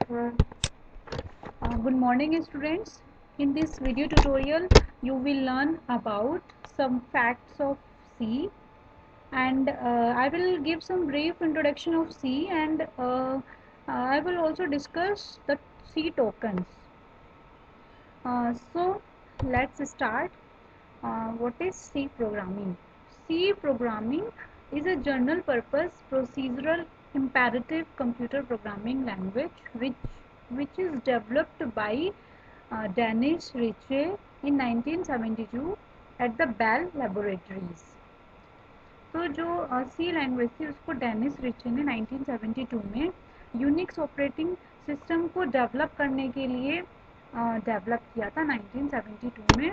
Uh, Good morning students. In this video tutorial you will learn about some facts of C, and I will give some brief introduction of C, and I will also discuss the C tokens. So let's start. What is C programming? C programming is a general purpose procedural imperative computer programming language which is developed by Danish Ritchie in 1972 at the Bell Laboratories. तो जो सी language थी उसको Dennis रिचे ने 1972 में Unix operating system को develop करने के लिए डेवलप किया था 1972 में।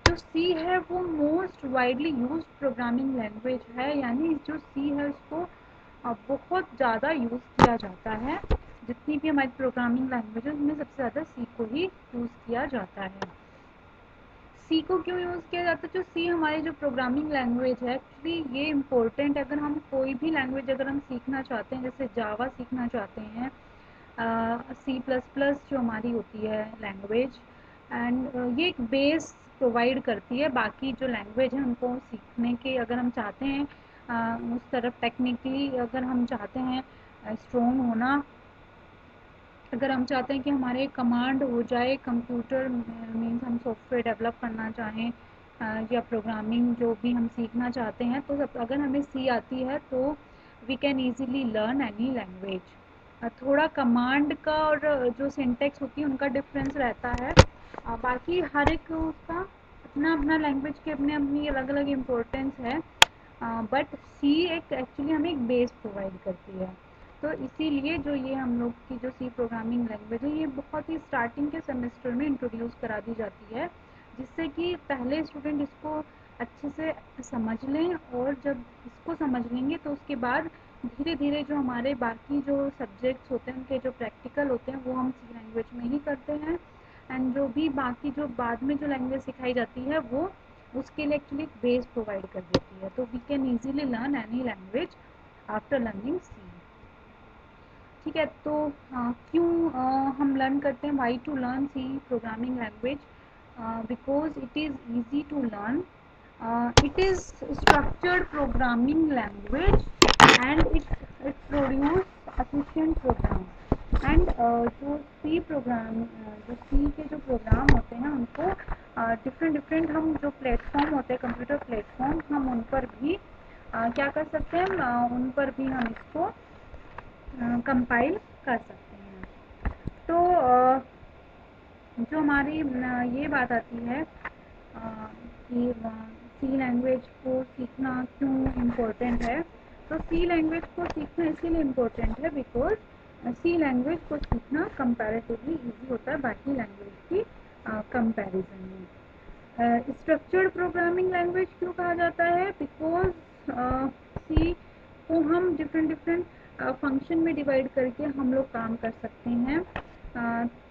जो सी है वो most widely used programming language है, यानी जो सी है उसको बहुत ज़्यादा यूज़ किया जाता है। जितनी भी हमारी प्रोग्रामिंग लैंग्वेज है उसमें सबसे ज़्यादा सी को ही यूज़ किया जाता है। सी को क्यों यूज़ किया जाता है? जो सी हमारी जो प्रोग्रामिंग लैंग्वेज है एक्चुअली ये इम्पोर्टेंट है। अगर हम कोई भी लैंग्वेज अगर हम सीखना चाहते हैं, जैसे जावा सीखना चाहते हैं, सी प्लस प्लस जो हमारी होती है लैंग्वेज, एंड ये एक बेस प्रोवाइड करती है बाकी जो लैंग्वेज है उनको सीखने के। अगर हम चाहते हैं उस तरफ टेक्निकली अगर हम चाहते हैं स्ट्रॉन्ग होना, अगर हम चाहते हैं कि हमारे कमांड हो जाए कंप्यूटर मीन्स हम सॉफ्टवेयर डेवलप करना चाहें या प्रोग्रामिंग जो भी हम सीखना चाहते हैं, तो अगर हमें सी आती है तो we can easily learn any language. थोड़ा कमांड का और जो सिंटेक्स होती है उनका डिफरेंस रहता है, बाकी हर एक उसका अपना अपना लैंग्वेज के अपने अपनी अलग अलग इम्पोर्टेंस है, बट सी एक एक्चुअली हमें एक बेस प्रोवाइड करती है। तो इसीलिए जो ये हम लोग की जो सी प्रोग्रामिंग लैंग्वेज है ये बहुत ही स्टार्टिंग के सेमेस्टर में इंट्रोड्यूस करा दी जाती है, जिससे कि पहले स्टूडेंट इसको अच्छे से समझ लें, और जब इसको समझ लेंगे तो उसके बाद धीरे धीरे जो हमारे बाकी जो सब्जेक्ट्स होते हैं उनके जो प्रैक्टिकल होते हैं वो हम सी लैंग्वेज में ही करते हैं, एंड जो भी बाकी जो बाद में जो लैंग्वेज सिखाई जाती है वो उसके लिए एक्चुअली एक बेस प्रोवाइड कर देती है। तो we can easily learn any language after learning C. ठीक है, तो क्यों हम लर्न करते हैं? Why to learn C programming language? Because it is easy to learn, it is structured programming language and it produce efficient program. And जो C programme जो सी के जो प्रोग्राम होते हैं उनको डिफरेंट हम जो प्लेटफॉर्म होते हैं कंप्यूटर प्लेटफॉर्म, हम उन पर भी क्या कर सकते हैं, उन पर भी हम इसको कंपाइल कर सकते हैं। तो जो हमारी ये बात आती है कि सी लैंग्वेज को सीखना क्यों इम्पोर्टेंट है, तो सी लैंग्वेज को सीखना इसीलिए इम्पोर्टेंट है बिकॉज सी लैंग्वेज को सीखना कंपैरेटिवली इजी होता है बाकी लैंग्वेज की कंपैरिजन में। स्ट्रक्चर्ड प्रोग्रामिंग लैंग्वेज क्यों कहा जाता है? बिकॉज सी को हम डिफरेंट फंक्शन में डिवाइड करके हम लोग काम कर सकते हैं।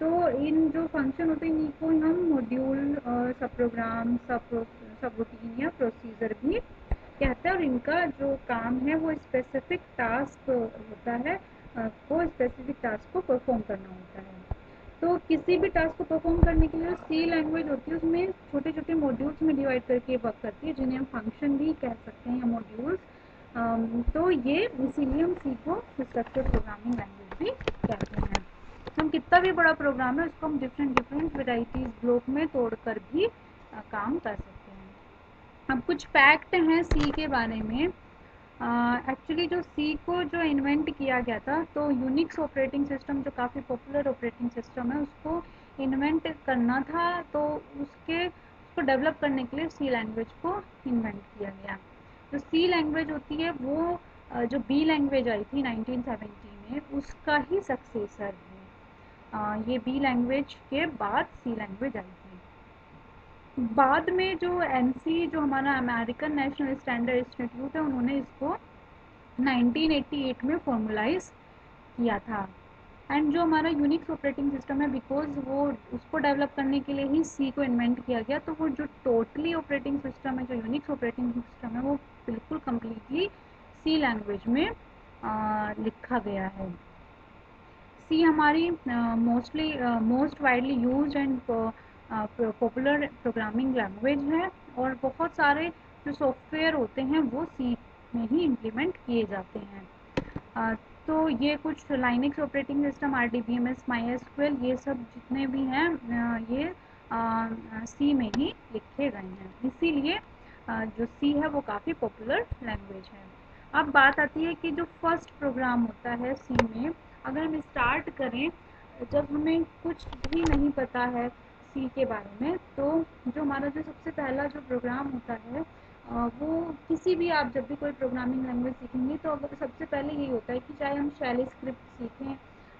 तो इन जो फंक्शन होते हैं इनको हम मॉड्यूल, सब प्रोग्राम, सब रूटीन या प्रोसीजर भी कहते हैं, और इनका जो काम है वो स्पेसिफिक टास्क होता है, वो स्पेसिफिक टास्क को परफॉर्म करना होता है। तो किसी भी टास्क को परफॉर्म करने के लिए सी लैंग्वेज होती है उसमें छोटे छोटे मॉड्यूल्स में डिवाइड करके वर्क करती है, जिन्हें हम फंक्शन भी कह सकते हैं या मॉड्यूल्स। तो ये इसीलिए हम सी को स्ट्रक्चर्ड प्रोग्रामिंग लैंग्वेज भी कहते हैं। तो हम कितना भी बड़ा प्रोग्राम है उसको हम डिफरेंट वेराइटीज ब्लॉक में तोड़कर भी काम कर सकते हैं। अब कुछ फैक्ट हैं सी के बारे में। एक्चुअली जो सी को जो इन्वेंट किया गया था, तो यूनिक्स ऑपरेटिंग सिस्टम जो काफ़ी पॉपुलर ऑपरेटिंग सिस्टम है उसको इन्वेंट करना था, तो उसको डेवलप करने के लिए सी लैंग्वेज को इन्वेंट किया गया। जो सी लैंग्वेज होती है वो जो बी लैंग्वेज आई थी 1970 में उसका ही सक्सेसर है। ये बी लैंग्वेज के बाद सी लैंग्वेज आई थी। बाद में जो एनसी जो हमारा अमेरिकन नेशनल स्टैंडर्ड इंस्टीट्यूट है उन्होंने इसको 1988 में फॉर्मुलाइज किया था। एंड जो हमारा यूनिक्स ऑपरेटिंग सिस्टम है बिकॉज वो उसको डेवलप करने के लिए ही सी को इन्वेंट किया गया, तो वो जो टोटली ऑपरेटिंग सिस्टम है जो यूनिक्स ऑपरेटिंग सिस्टम है वो बिल्कुल कम्प्लीटली सी लैंग्वेज में लिखा गया है। सी हमारी most widely used and popular programming language है, और बहुत सारे जो सॉफ्टवेयर होते हैं वो सी में ही इम्प्लीमेंट किए जाते हैं। तो ये कुछ Linux operating system, RDBMS, MySQL, ये सब जितने भी हैं ये सी में ही लिखे गए हैं, इसीलिए जो सी है वो काफ़ी पॉपुलर लैंग्वेज है। अब बात आती है कि जो फर्स्ट प्रोग्राम होता है सी में, अगर हम स्टार्ट करें जब हमें कुछ भी नहीं पता है सी के बारे में, तो जो हमारा जो सबसे पहला जो प्रोग्राम होता है वो किसी भी, आप जब भी कोई प्रोग्रामिंग लैंग्वेज सीखेंगे तो अगर सबसे पहले यही होता है कि चाहे हम शेल स्क्रिप्ट सीखें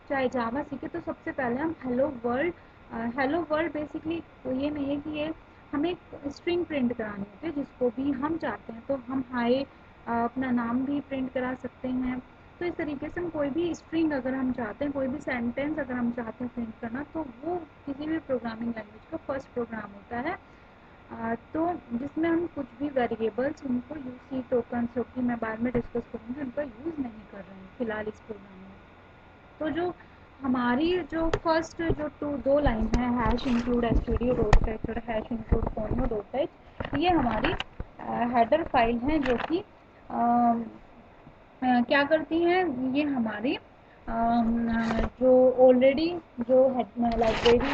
चाहे जावा सीखें, तो सबसे पहले हम हेलो वर्ल्ड बेसिकली तो ये नहीं है कि ये हमें स्ट्रिंग प्रिंट करानी होती है जिसको भी हम चाहते हैं, तो हम हाय अपना नाम भी प्रिंट करा सकते हैं। तो इस तरीके से हम कोई भी स्ट्रिंग अगर हम चाहते हैं, कोई भी सेंटेंस अगर हम चाहते हैं प्रिंट करना, तो वो किसी भी प्रोग्रामिंग लैंग्वेज का फर्स्ट प्रोग्राम होता है। तो जिसमें हम कुछ भी वेरिएबल्स उनको यूसी टोकन, जो कि मैं बाद में डिस्कस करूँगी, उनका यूज़ नहीं कर रहे हैं फिलहाल इस प्रोग्राम में। तो जो हमारी जो फर्स्ट जो दो लाइन है, hash include STD dot H और हैश इंक्लूड फोनो डॉट एच, ये हमारी हेडर फाइल हैं जो कि क्या करती हैं, ये हमारी जो ऑलरेडी जो लाइब्रेरी,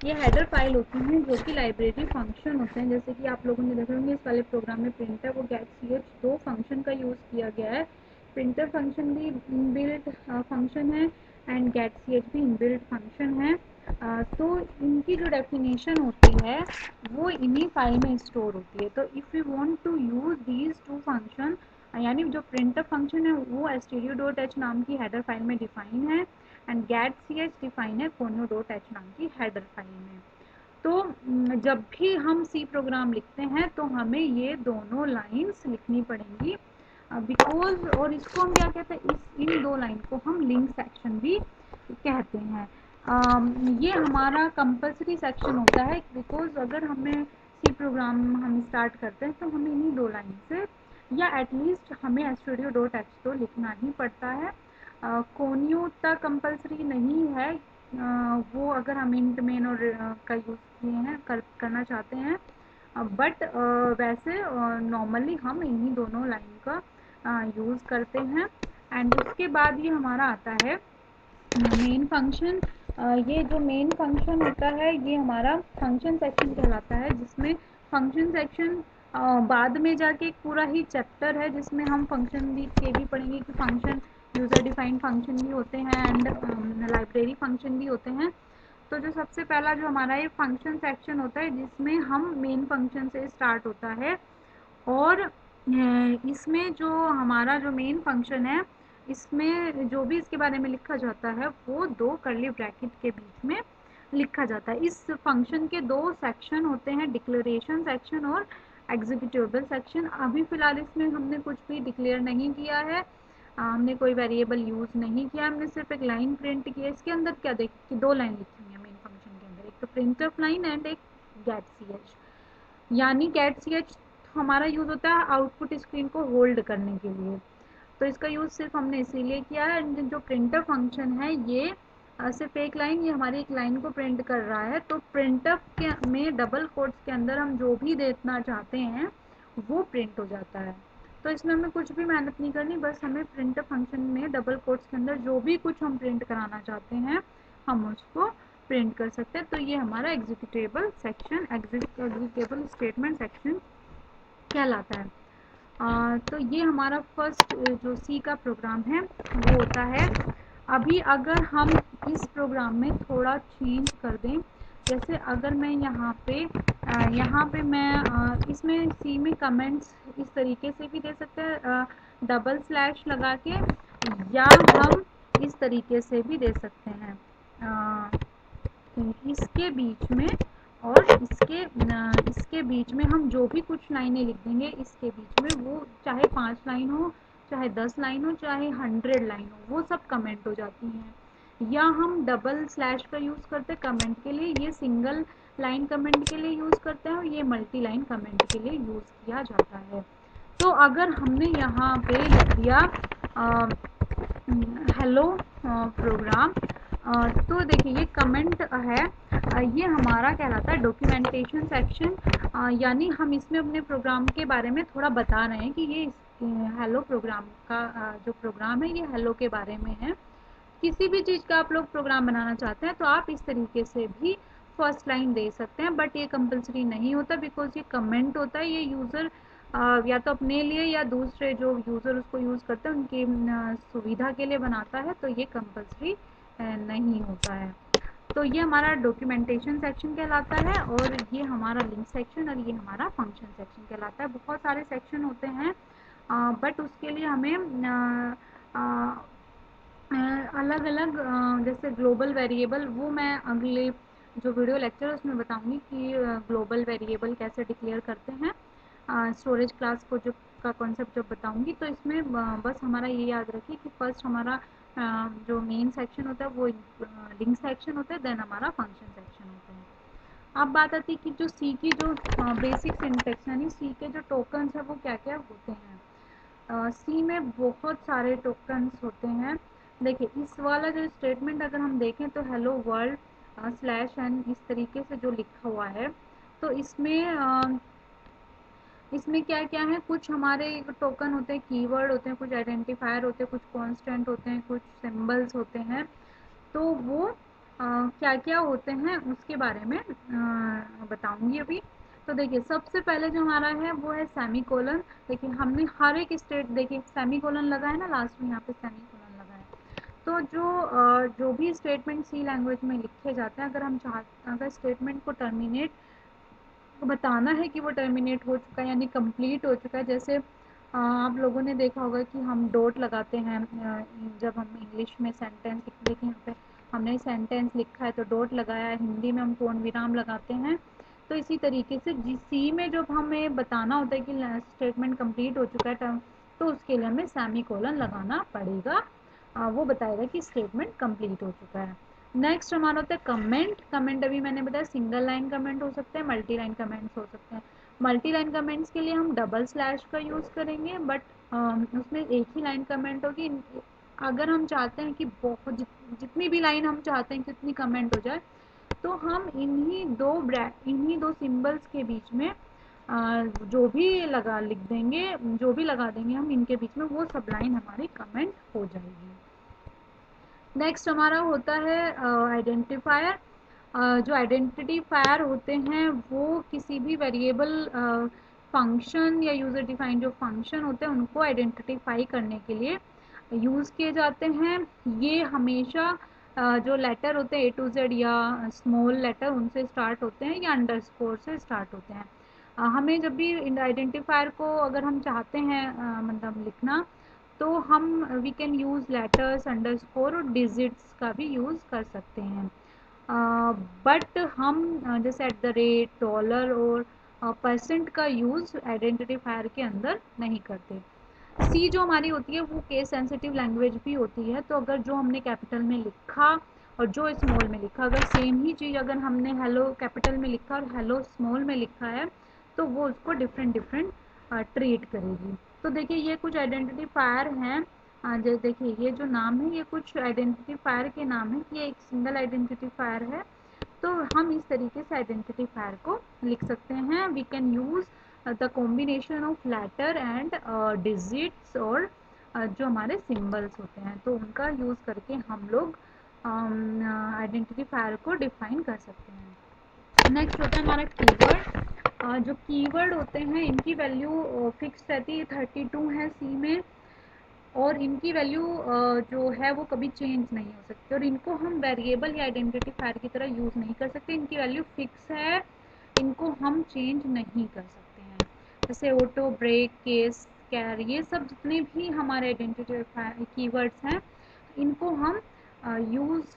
ये हेडर फाइल होती हैं जो कि लाइब्रेरी फंक्शन होते हैं। जैसे कि आप लोगों ने देखा होंगे इस वाले प्रोग्राम में प्रिंटर वो get दो फंक्शन का यूज़ किया गया है। प्रिंटर फंक्शन भी इनबिल्ट फंक्शन है एंड get भी इनबिल्ट फंक्शन है। तो इनकी जो डेफिनेशन होती है वो इन्हीं फाइल में स्टोर होती है। तो if you want to use these two function, यानी जो प्रिंटर फंक्शन है वो stdio.h नाम की हेडर फाइल में डिफाइन है एंड get डिफाइन है fono.h नाम की हेडर फाइल में। तो जब भी हम सी प्रोग्राम लिखते हैं तो हमें ये दोनों लाइंस लिखनी पड़ेंगी बिकॉज, और इसको हम क्या कहते हैं, इन दो लाइन को हम लिंक सेक्शन भी कहते हैं। ये हमारा कंपल्सरी सेक्शन होता है बिकॉज अगर हमें सी प्रोग्राम हम स्टार्ट करते हैं तो हमें इन्हीं दो लाइन से, या एटलीस्ट हमें stdio.h तो लिखना ही पड़ता है। कोन्यू तक कंपल्सरी नहीं है, वो अगर हम इंट मेन और का यूज़ किए हैं करना चाहते हैं, बट वैसे नॉर्मली हम इन्हीं दोनों लाइन का यूज़ करते हैं। एंड उसके बाद ये हमारा आता है मेन फंक्शन। ये जो मेन फंक्शन होता है ये हमारा फंक्शन सेक्शन कहलाता है, जिसमें फंक्शन सेक्शन बाद में जाके एक पूरा ही चैप्टर है जिसमें हम फंक्शन भी के भी पढ़ेंगे कि फंक्शन यूज़र डिफाइंड फंक्शन भी होते हैं एंड लाइब्रेरी फंक्शन भी होते हैं। तो जो सबसे पहला जो हमारा ये फंक्शन सेक्शन होता है जिसमें हम मेन फंक्शन से स्टार्ट होता है, और इसमें जो हमारा जो मेन फंक्शन है इसमें जो भी इसके बारे में लिखा जाता है वो दो कर्ली ब्रैकेट के बीच में लिखा जाता है। इस फंक्शन के दो सेक्शन होते हैं, डिक्लेरेशन सेक्शन और एग्जीक्यूटेबल सेक्शन। अभी फ़िलहाल इसमें हमने कुछ भी डिक्लेयर नहीं किया है, हमने कोई वेरिएबल यूज़ नहीं किया, हमने सिर्फ एक लाइन प्रिंट की है। इसके अंदर क्या देखिए दो लाइन लिखी हुई है मेन फंक्शन के अंदर, एक तो प्रिंटफ लाइन एंड एक get यानी get हमारा यूज़ होता है आउटपुट स्क्रीन को होल्ड करने के लिए। तो इसका यूज़ सिर्फ हमने इसीलिए किया है। जो प्रिंटर फंक्शन है ये सिर्फ एक लाइन, ये हमारी एक लाइन को प्रिंट कर रहा है। तो प्रिंटफ के में डबल कोट्स के अंदर हम जो भी देखना चाहते हैं वो प्रिंट हो जाता है। तो इसमें हमें कुछ भी मेहनत नहीं करनी, बस हमें प्रिंटफ फंक्शन में डबल कोट्स के अंदर जो भी कुछ हम प्रिंट कराना चाहते हैं हम उसको प्रिंट कर सकते हैं। तो ये हमारा executable section, executable statement section कहलाता है। तो ये हमारा फर्स्ट जो सी का प्रोग्राम है वो होता है। अभी अगर हम इस प्रोग्राम में थोड़ा चेंज कर दें, जैसे अगर मैं यहाँ पे मैं इसमें सी में कमेंट्स इस तरीके से भी दे सकते हैं, डबल स्लैश लगा के, या हम इस तरीके से भी दे सकते हैं इसके बीच में, और इसके बीच में हम जो भी कुछ लाइनें लिख देंगे इसके बीच में, वो चाहे 5 लाइन हो, चाहे 10 लाइन हो, चाहे 100 लाइन हो, वो सब कमेंट हो जाती हैं। या हम डबल स्लैश का यूज़ करते हैं कमेंट के लिए, ये सिंगल लाइन कमेंट के लिए यूज़ करते हैं और ये मल्टी लाइन कमेंट के लिए यूज़ किया जाता है। तो अगर हमने यहाँ पे लिख दिया हेलो प्रोग्राम। तो देखिए ये कमेंट है, ये हमारा कहलाता है डॉक्यूमेंटेशन सेक्शन, यानी हम इसमें अपने प्रोग्राम के बारे में थोड़ा बता रहे हैं कि ये हेलो प्रोग्राम का जो प्रोग्राम है ये हेलो के बारे में है। किसी भी चीज़ का आप लोग प्रोग्राम बनाना चाहते हैं तो आप इस तरीके से भी फर्स्ट लाइन दे सकते हैं, बट ये कंपलसरी नहीं होता बिकॉज ये कमेंट होता है, ये यूज़र या तो अपने लिए या दूसरे जो यूज़र उसको यूज़ करते हैं उनकी सुविधा के लिए बनाता है, तो ये कंपलसरी नहीं होता है। तो ये हमारा डॉक्यूमेंटेशन सेक्शन कहलाता है और ये हमारा लिंक सेक्शन और ये हमारा फंक्शन सेक्शन कहलाता है। बहुत सारे सेक्शन होते हैं, बट उसके लिए हमें अलग अलग, जैसे ग्लोबल वेरिएबल, वो मैं अगले जो वीडियो लेक्चर है उसमें बताऊंगी कि ग्लोबल वेरिएबल कैसे डिक्लेयर करते हैं। स्टोरेज क्लास को जो का कॉन्सेप्ट जब बताऊंगी तो इसमें बस हमारा ये याद रखिए कि फर्स्ट हमारा जो मेन सेक्शन होता है वो लिंक सेक्शन होता है, देन हमारा फंक्शन सेक्शन होता है। अब बात आती है कि जो सी की जो बेसिक सिंटेक्स यानी सी के जो टोकन्स है वो क्या क्या होते हैं। सी में बहुत सारे टोकन्स होते हैं। देखिए इस वाला जो स्टेटमेंट अगर हम देखें तो हेलो वर्ल्ड स्लैश एन इस तरीके से जो लिखा हुआ है, तो इसमें क्या क्या है, कुछ हमारे टोकन होते हैं, कीवर्ड होते हैं, कुछ आइडेंटिफायर होते हैं, कुछ कांस्टेंट होते हैं, कुछ सिंबल्स होते हैं। तो वो क्या क्या होते हैं उसके बारे में बताऊंगी अभी। तो देखिए सबसे पहले जो हमारा है वो है सेमी कोलन। देखिए हमने हर एक स्टेट, देखिए सेमी कोलन लगा है ना लास्ट में, यहाँ पे सेमी कोलन लगा है। तो जो भी स्टेटमेंट सी लैंग्वेज में लिखे जाते हैं, अगर हम चाहते अगर स्टेटमेंट को टर्मिनेट बताना है कि वो टर्मिनेट हो चुका है यानी कंप्लीट हो चुका है, जैसे आप लोगों ने देखा होगा कि हम डॉट लगाते हैं जब हम इंग्लिश में सेंटेंस लिखते हैं, यहाँ पे हमने सेंटेंस लिखा है तो डॉट लगाया है, हिंदी में हम पूर्ण विराम लगाते हैं। तो इसी तरीके से सी में जब हमें बताना होता है कि स्टेटमेंट कंप्लीट हो चुका है तो उसके लिए हमें सेमी कोलन लगाना पड़ेगा, वो बताएगा कि स्टेटमेंट कंप्लीट हो चुका है। नेक्स्ट हमारा होता है कमेंट। कमेंट अभी मैंने बताया सिंगल लाइन कमेंट हो सकते हैं, मल्टी लाइन कमेंट्स हो सकते हैं। मल्टी लाइन कमेंट्स के लिए हम डबल स्लैश का यूज़ करेंगे, बट उसमें एक ही लाइन कमेंट होगी। अगर हम चाहते हैं कि बहुत जितनी भी लाइन हम चाहते हैं कि उतनी कमेंट हो जाए, तो हम इन्हीं दो सिंबल्स के बीच में जो भी लिख देंगे, जो भी लगा देंगे हम इनके बीच में, वो सब लाइन हमारी कमेंट हो जाएगी। नेक्स्ट हमारा होता है आइडेंटिफायर। जो आइडेंटिफायर होते हैं वो किसी भी वेरिएबल, फंक्शन या यूज़र डिफाइन जो फंक्शन होते हैं उनको आइडेंटिफाई करने के लिए यूज़ किए जाते हैं। ये हमेशा जो लेटर होते हैं ए टू जेड या स्मॉल लेटर उनसे स्टार्ट होते हैं या अंडरस्कोर से स्टार्ट होते हैं। हमें जब भी आइडेंटिफायर को अगर हम चाहते हैं मतलब लिखना, तो हम we can use letters, underscore और डिजिट्स का भी यूज़ कर सकते हैं। बट हम जैसे एट द रेट, डॉलर और परसेंट का यूज़ आइडेंटिफायर के अंदर नहीं करते। सी जो हमारी होती है वो केस सेंसिटिव लैंग्वेज भी होती है, तो अगर जो हमने कैपिटल में लिखा और जो स्मॉल में लिखा, अगर सेम ही चीज़ अगर हमने हेलो कैपिटल में लिखा और हेलो स्मॉल में लिखा है, तो वो उसको डिफरेंट डिफरेंट ट्रीट करेगी। तो देखिए ये कुछ आइडेंटिफायर हैं, जो देखिए ये जो नाम है ये कुछ आइडेंटिफायर के नाम है, ये एक सिंगल आइडेंटिफायर है। तो हम इस तरीके से आइडेंटिफायर को लिख सकते हैं। We can use the combination of letter and digits, और जो हमारे सिंबल्स होते हैं तो उनका यूज़ करके हम लोग आइडेंटिफायर को डिफाइन कर सकते हैं। नेक्स्ट होता है हमारा कीवर्ड। जो कीवर्ड होते हैं इनकी वैल्यू फिक्स रहती है, 32 है सी में, और इनकी वैल्यू जो है वो कभी चेंज नहीं हो सकती, और इनको हम वेरिएबल या आइडेंटिफायर की तरह यूज़ नहीं कर सकते। इनकी वैल्यू फिक्स है, इनको हम चेंज नहीं कर सकते हैं। जैसे ऑटो, ब्रेक, केस, कैर, ये सब जितने भी हमारे आइडेंटिफायर कीवर्ड्स हैं, इनको हम यूज़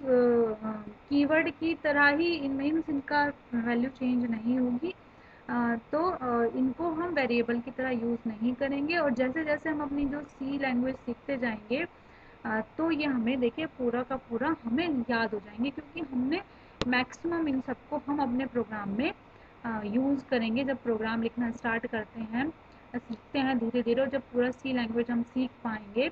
कीवर्ड की तरह ही, इन मीन्स इनका वैल्यू चेंज नहीं होगी। तो इनको हम वेरिएबल की तरह यूज़ नहीं करेंगे, और जैसे जैसे हम अपनी जो सी लैंग्वेज सीखते जाएंगे तो ये हमें देखिए पूरा का पूरा हमें याद हो जाएंगे, क्योंकि हमने मैक्सिमम इन सबको हम अपने प्रोग्राम में यूज़ करेंगे। जब प्रोग्राम लिखना स्टार्ट करते हैं, सीखते हैं धीरे धीरे, और जब पूरा सी लैंग्वेज हम सीख पाएंगे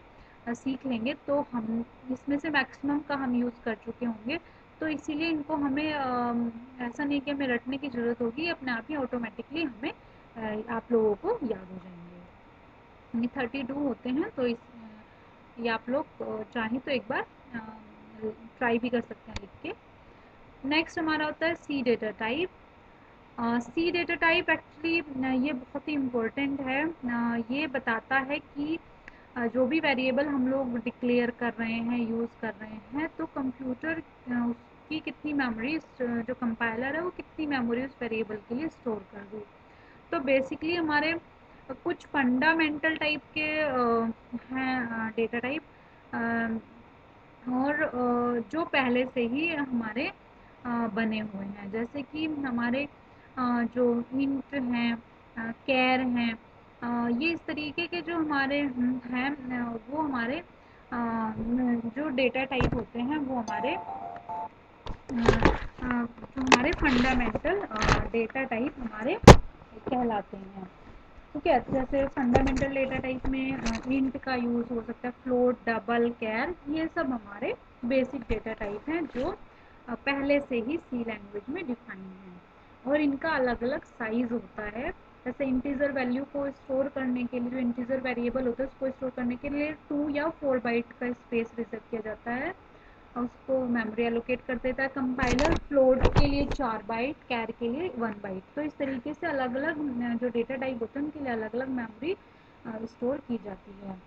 सीख लेंगे तो हम इसमें से मैक्सिमम का हम यूज़ कर चुके होंगे। तो इसीलिए इनको हमें ऐसा नहीं कि हमें रटने की ज़रूरत होगी, अपने आप ही ऑटोमेटिकली हमें आप लोगों को याद हो जाएंगे। ये 32 होते हैं, तो ये आप लोग चाहें तो एक बार ट्राई भी कर सकते हैं लिख के। नेक्स्ट हमारा होता है सी डेटा टाइप। सी डेटा टाइप एक्चुअली ये बहुत ही इम्पोर्टेंट है। ये बताता है कि जो भी वेरिएबल हम लोग डिक्लेयर कर रहे हैं, यूज़ कर रहे हैं, तो कंप्यूटर उसकी कितनी मेमोरी, जो कंपाइलर है वो कितनी मेमोरी उस वेरिएबल के लिए स्टोर कर दे। तो बेसिकली हमारे कुछ फंडामेंटल टाइप के हैं डेटा टाइप, और जो पहले से ही हमारे बने हुए हैं, जैसे कि हमारे जो इंट हैं, कैर हैं, ये इस तरीके के जो हमारे हैं, वो हमारे जो डेटा टाइप होते हैं वो हमारे जो हमारे फंडामेंटल डेटा टाइप हमारे कहलाते हैं। ठीक है, जैसे फंडामेंटल डेटा टाइप में इंट का यूज़ हो सकता है, फ्लोट, डबल, कैर, ये सब हमारे बेसिक डेटा टाइप हैं जो पहले से ही सी लैंग्वेज में डिफाइन है। और इनका अलग अलग साइज होता है। जैसे इंटीजर वैल्यू को स्टोर करने के लिए, जो इंटीजर वेरिएबल होता है उसको स्टोर करने के लिए 2 या 4 बाइट का स्पेस रिजर्व किया जाता है, उसको मेमोरी एलोकेट कर देता है कंपाइलर। फ्लोट के लिए 4 बाइट, कैर के लिए 1 बाइट। तो इस तरीके से अलग अलग जो डेटा टाइप होते हैं उनके लिए अलग अलग मेमोरी स्टोर की जाती है।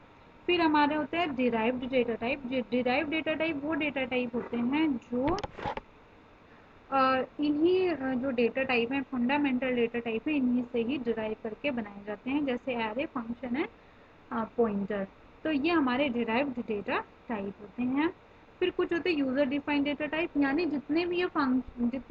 फिर हमारे होते हैं derived data type. Derived data type वो डेटा टाइप होते हैं जो इन्हीं जो डेटा टाइप है, फंडामेंटल डेटा टाइप है, इन्हीं से ही डिराइव करके बनाए जाते हैं, जैसे एरे, फंक्शन है, पॉइंटर। तो ये हमारे डिराइव्ड डेटा टाइप होते हैं। फिर कुछ होते हैं यूज़र डिफाइंड डेटा टाइप, यानी जितने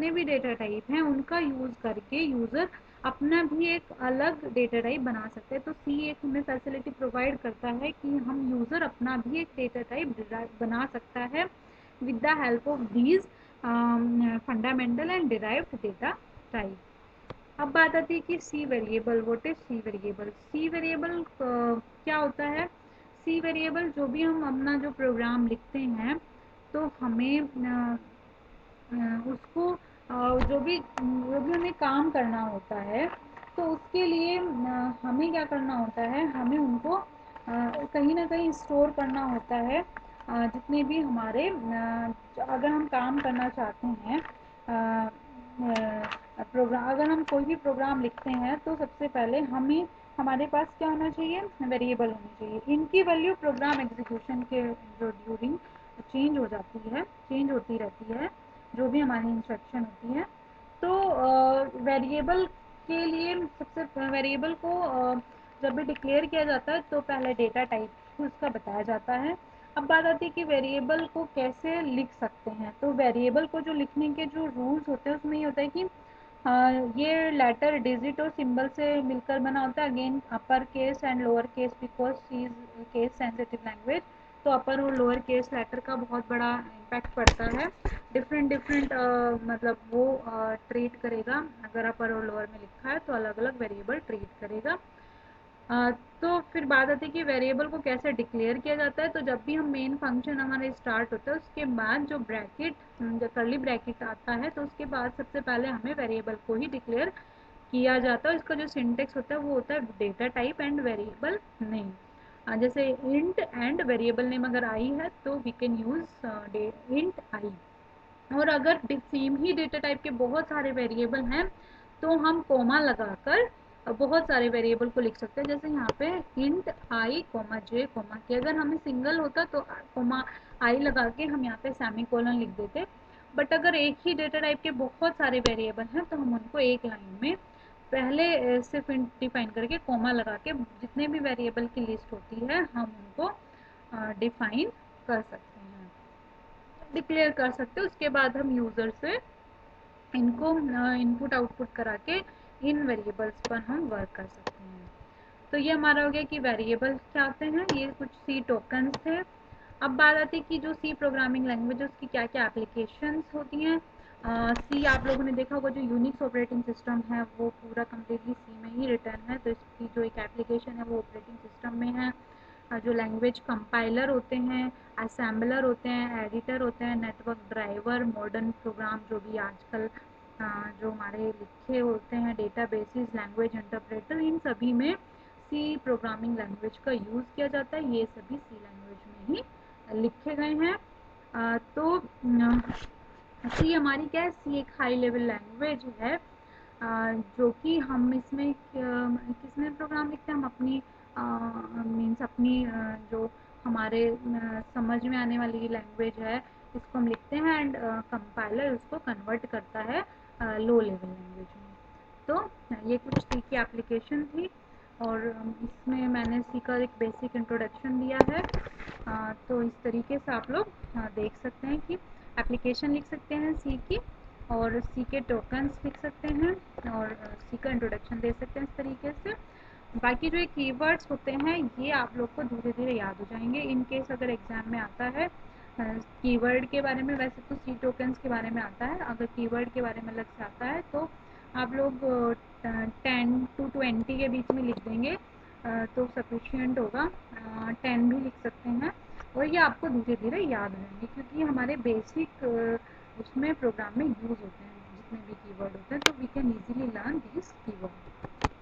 भी डेटा टाइप हैं उनका यूज़ करके यूज़र अपना भी एक अलग डेटा टाइप बना सकते हैं। तो सी एक हमें फैसिलिटी प्रोवाइड करता है कि हम यूज़र अपना भी एक डेटा टाइप बना सकता है with the help of these fundamental and derived data type. अब बात आती है कि C variable. What is C variable? C variable क्या होता है? सी वेरिएबल जो भी हम अपना जो प्रोग्राम लिखते हैं तो हमें उसको जो भी हमें काम करना होता है तो उसके लिए हमें क्या करना होता है, हमें उनको कहीं ना कहीं स्टोर करना होता है। जितने भी हमारे अगर हम काम करना चाहते हैं, प्रोग्राम, अगर हम कोई भी प्रोग्राम लिखते हैं तो सबसे पहले हमें हमारे पास क्या होना चाहिए? वेरिएबल होनी चाहिए। इनकी वैल्यू प्रोग्राम एग्जीक्यूशन के जो ड्यूरिंग चेंज हो जाती है, चेंज होती रहती है, जो भी हमारी इंस्ट्रक्शन होती है। तो वेरिएबल के लिए सबसे वेरिएबल को जब भी डिक्लेयर किया जाता है तो पहले डेटा टाइप उसका बताया जाता है। अब बात आती है कि वेरिएबल को कैसे लिख सकते हैं। तो वेरिएबल को जो लिखने के जो रूल्स होते हैं उसमें ये होता है कि ये लेटर, डिजिट और सिंबल से मिलकर बना होता है। Again upper case and lower case, because C is case sensitive language. तो अपर और लोअर केस लेटर का बहुत बड़ा इम्पैक्ट पड़ता है। डिफरेंट डिफरेंट मतलब वो ट्रीट करेगा। अगर अपर और लोअर में लिखा है तो अलग अलग वेरिएबल ट्रीट करेगा। तो फिर बात आती है कि वेरिएबल को कैसे डिक्लेयर किया जाता है। तो जब भी हम मेन फंक्शन हमारा स्टार्ट होता है उसके बाद जो ब्रैकेट, जो कर्ली ब्रैकेट आता है, तो उसके बाद सबसे पहले हमें वेरिएबल को ही डिक्लेयर किया जाता है। इसका जो सिंटेक्स होता है वो होता है data type and variable name. जैसे इंट एंड वेरिएबल नेम अगर आई है तो वी कैन यूज इंट आई। और अगर सेम ही डेटा टाइप के बहुत सारे वेरिएबल हैं तो हम कोमा लगाकर बहुत सारे वेरिएबल को लिख सकते हैं। जैसे यहाँ पे int i comma j comma k, अगर हमें सिंगल होता तो कोमा आई लगा के हम यहाँ पे सेमी कोलन लिख देते। बट अगर एक ही डेटा टाइप के बहुत सारे वेरिएबल हैं तो हम उनको एक लाइन में पहले सिर्फ इंट डिफाइन करके कोमा लगा के जितने भी वेरिएबल की लिस्ट होती है हम उनको डिफाइन कर सकते हैं, डिक्लेयर कर सकते हैं। उसके बाद हम यूज़र से इनको इनपुट आउटपुट करा के इन वेरिएबल्स पर हम वर्क कर सकते हैं। तो ये हमारा हो गया कि वेरिएबल्स क्या होते हैं, ये कुछ सी टोकन्स थे। अब बात आती है कि जो सी प्रोग्रामिंग लैंग्वेज है उसकी क्या क्या एप्लीकेशंस होती हैं। सी आप लोगों ने देखा होगा, जो यूनिक्स ऑपरेटिंग सिस्टम है वो पूरा कम्प्लीटली सी में ही रिटर्न है, तो इसकी जो एक एप्लीकेशन है वो ऑपरेटिंग सिस्टम में है। जो लैंग्वेज कंपाइलर होते हैं, असेंबलर होते हैं, एडिटर होते हैं, नेटवर्क ड्राइवर, मॉडर्न प्रोग्राम जो भी आजकल जो हमारे लिखे होते हैं, डेटाबेसेस, लैंग्वेज इंटरप्रेटर, इन सभी में सी प्रोग्रामिंग लैंग्वेज का यूज़ किया जाता है। ये सभी सी लैंग्वेज में ही लिखे गए हैं। तो सी हमारी क्या है, सी एक हाई लेवल लैंग्वेज है, जो कि हम इसमें किसमें प्रोग्राम लिखते हैं, हम अपनी मीन्स अपनी जो हमारे समझ में आने वाली लैंग्वेज है इसको हम लिखते हैं, एंड कंपाइलर उसको कन्वर्ट करता है लो लेवल लैंग्वेज में। तो ये कुछ सी की एप्लीकेशन थी, और इसमें मैंने सी का एक बेसिक इंट्रोडक्शन दिया है। तो इस तरीके से आप लोग देख सकते हैं कि एप्लीकेशन लिख सकते हैं सी की, और सी के टोकन्स लिख सकते हैं, और सी का इंट्रोडक्शन दे सकते हैं इस तरीके से। बाकी जो ये कीवर्ड्स होते हैं ये आप लोग को धीरे धीरे याद हो जाएंगे इन केस अगर एग्जाम में आता है। कीवर्ड के बारे में वैसे तो सी टोकन्स के बारे में आता है, अगर कीवर्ड के बारे में अलग से आता है तो आप लोग 10 to 20 के बीच में लिख देंगे तो सफिशियंट होगा। 10 भी लिख सकते हैं, और ये आपको धीरे धीरे याद हो जाएंगे क्योंकि हमारे बेसिक उसमें प्रोग्राम में यूज़ होते हैं जितने भी कीवर्ड होते हैं, तो we can easily learn this keyword.